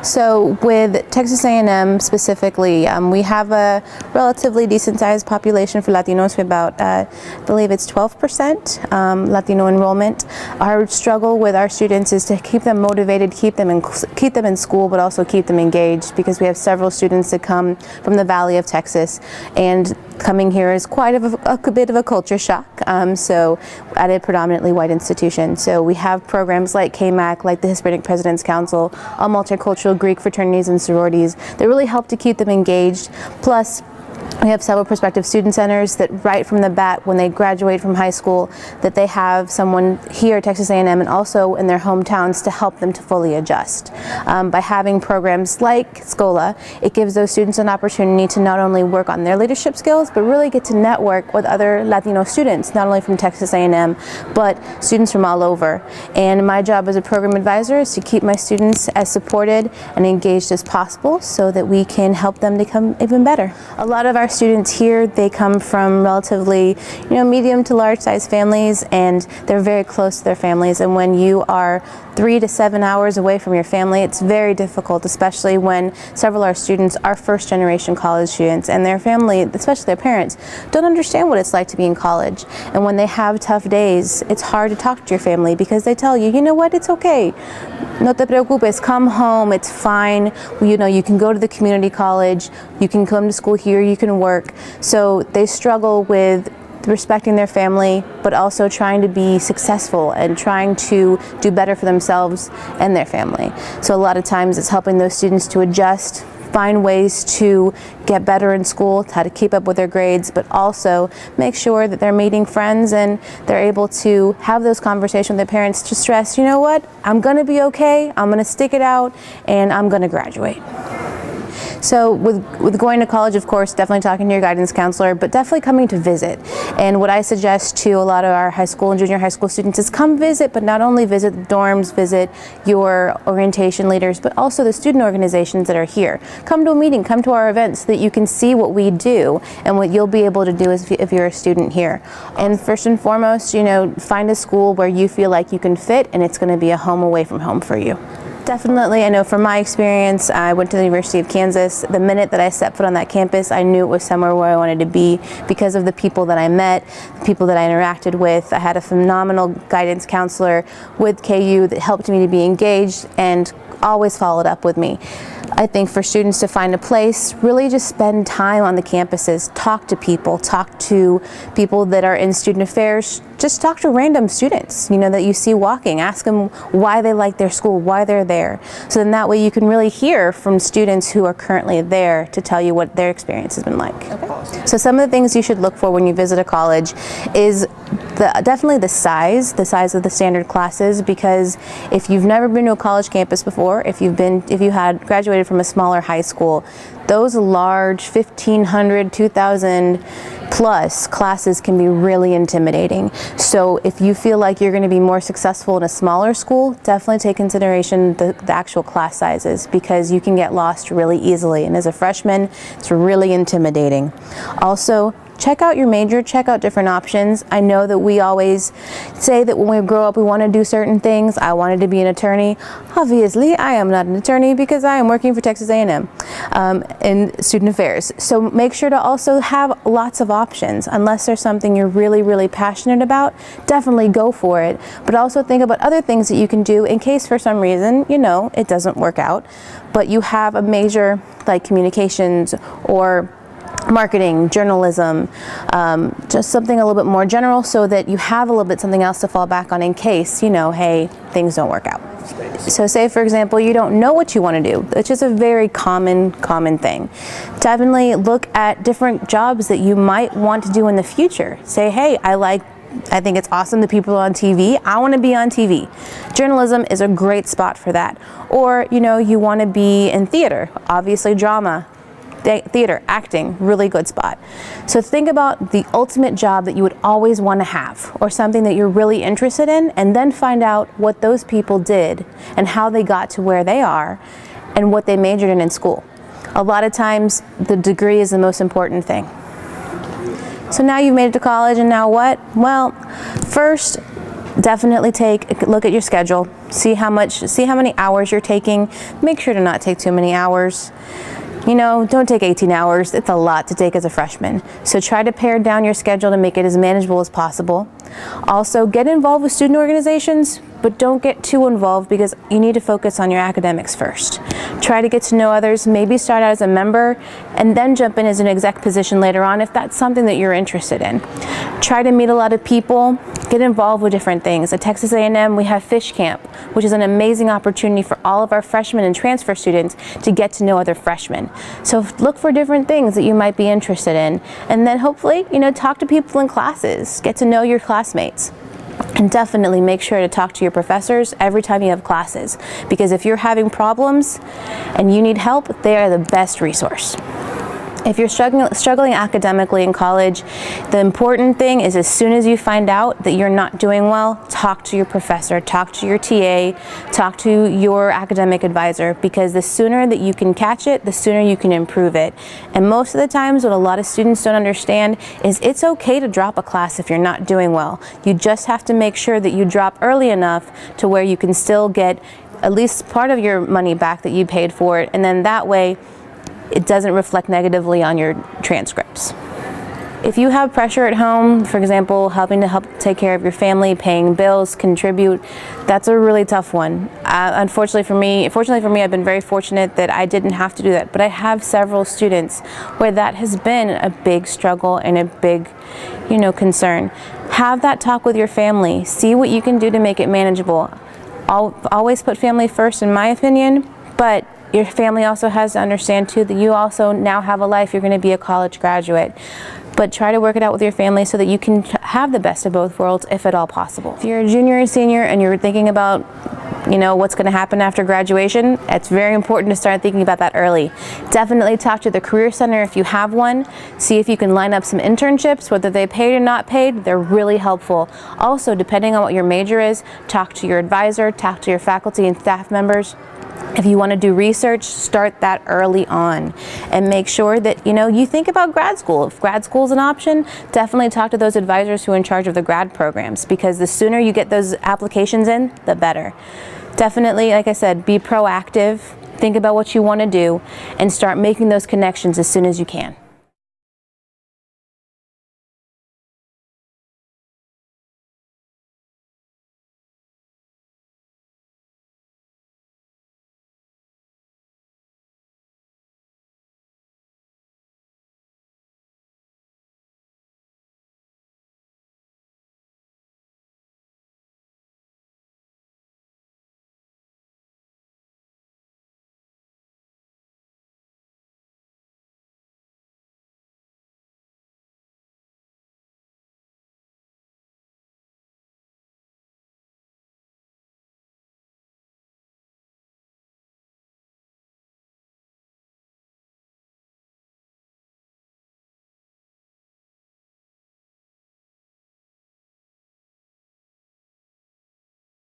So with Texas A&M specifically, we have a relatively decent sized population for Latinos. We about, I believe it's 12% Latino enrollment. Our struggle with our students is to keep them motivated, keep them in school, but also keep them engaged, because we have several students that come from the Valley of Texas, and coming here is quite a bit of a culture shock. So at a predominantly white institution. So we have programs like KMAC, like the Hispanic President's Council, all multicultural Greek fraternities and sororities that really help to keep them engaged. Plus, we have several prospective student centers that right from the bat, when they graduate from high school, that they have someone here at Texas A&M and also in their hometowns to help them to fully adjust. By having programs like SCOLA, it gives those students an opportunity to not only work on their leadership skills, but really get to network with other Latino students, not only from Texas A&M, but students from all over. And my job as a program advisor is to keep my students as supported and engaged as possible so that we can help them become even better. A lot of our students here, they come from relatively, medium to large size families, and they're very close to their families. And when you are 3 to 7 hours away from your family, it's very difficult, especially when several of our students are first generation college students, and their family, especially their parents, don't understand what it's like to be in college. And when they have tough days, it's hard to talk to your family because they tell you, you know what, it's okay. No te preocupes, come home, it's fine. You can go to the community college, you can come to school here, you can work. So they struggle with respecting their family, but also trying to be successful and trying to do better for themselves and their family. So a lot of times it's helping those students to adjust, find ways to get better in school, how to keep up with their grades, but also make sure that they're meeting friends and they're able to have those conversations with their parents to stress, you know what, I'm gonna be okay, I'm gonna stick it out, and I'm gonna graduate. So with going to college, of course, definitely talking to your guidance counselor, but definitely coming to visit. And what I suggest to a lot of our high school and junior high school students is come visit, but not only visit the dorms, visit your orientation leaders, but also the student organizations that are here. Come to a meeting, come to our events so that you can see what we do and what you'll be able to do if you're a student here. And first and foremost, find a school where you feel like you can fit and it's going to be a home away from home for you. Definitely. I know from my experience, I went to the University of Kansas. The minute that I stepped foot on that campus, I knew it was somewhere where I wanted to be because of the people that I met, the people that I interacted with. I had a phenomenal guidance counselor with KU that helped me to be engaged and always followed up with me. I think for students to find a place, really just spend time on the campuses, talk to people that are in student affairs, just talk to random students, that you see walking, ask them why they like their school, why they're there. So then that way you can really hear from students who are currently there to tell you what their experience has been like. Okay. So some of the things you should look for when you visit a college is definitely the size of the standard classes, because if you've never been to a college campus before, if you had graduated from a smaller high school, those large 1,500, 2,000 plus classes can be really intimidating. So if you feel like you're going to be more successful in a smaller school, definitely take consideration the actual class sizes, because you can get lost really easily. And as a freshman, it's really intimidating. Also, check out your major, check out different options. I know that we always say that when we grow up, we want to do certain things. I wanted to be an attorney. Obviously, I am not an attorney because I am working for Texas A&M in student affairs. So make sure to also have lots of options. Unless there's something you're really, really passionate about, definitely go for it. But also think about other things that you can do in case for some reason, it doesn't work out. But you have a major like communications or marketing, journalism, just something a little bit more general so that you have a little bit something else to fall back on in case, hey, things don't work out. So say, for example, you don't know what you want to do, which is a very common thing. Definitely look at different jobs that you might want to do in the future. Say, hey, I think it's awesome that people are on TV. I want to be on TV. Journalism is a great spot for that. Or, you want to be in theater, obviously drama, theater, acting, really good spot. So think about the ultimate job that you would always want to have, or something that you're really interested in, and then find out what those people did and how they got to where they are and what they majored in school. A lot of times the degree is the most important thing. So now you've made it to college, and now what? Well, first, Definitely take a look at your schedule, see how many hours you're taking. Make sure to not take too many hours. You know, don't take 18 hours. It's a lot to take as a freshman. So try to pare down your schedule to make it as manageable as possible. Also, get involved with student organizations, but don't get too involved because you need to focus on your academics first. Try to get to know others, maybe start out as a member and then jump in as an exec position later on if that's something that you're interested in. Try to meet a lot of people, get involved with different things. At Texas A&M, we have Fish Camp, which is an amazing opportunity for all of our freshmen and transfer students to get to know other freshmen. So look for different things that you might be interested in, and then hopefully, talk to people in classes, get to know your classmates. And definitely make sure to talk to your professors every time you have classes, because if you're having problems and you need help, they are the best resource. If you're struggling academically in college, the important thing is as soon as you find out that you're not doing well, talk to your professor, talk to your TA, talk to your academic advisor, because the sooner that you can catch it, the sooner you can improve it. And most of the times what a lot of students don't understand is it's okay to drop a class if you're not doing well. You just have to make sure that you drop early enough to where you can still get at least part of your money back that you paid for it, and then that way it doesn't reflect negatively on your transcripts. If you have pressure at home, for example, helping to take care of your family, paying bills, contribute, that's a really tough one. Fortunately for me, I've been very fortunate that I didn't have to do that, but I have several students where that has been a big struggle and a big, concern. Have that talk with your family. See what you can do to make it manageable. Always put family first, in my opinion, but your family also has to understand too that you also now have a life. You're going to be a college graduate, but try to work it out with your family so that you can have the best of both worlds if at all possible. If you're a junior or senior and you're thinking about what's going to happen after graduation, it's very important to start thinking about that early. Definitely talk to the Career Center if you have one. See if you can line up some internships, whether they paid or not paid. They're really helpful. Also, depending on what your major is, talk to your advisor, talk to your faculty and staff members. If you want to do research, start that early on and make sure that you think about grad school. If grad school is an option, definitely talk to those advisors who are in charge of the grad programs, because the sooner you get those applications in, the better. Definitely, like I said, be proactive, think about what you want to do, and start making those connections as soon as you can.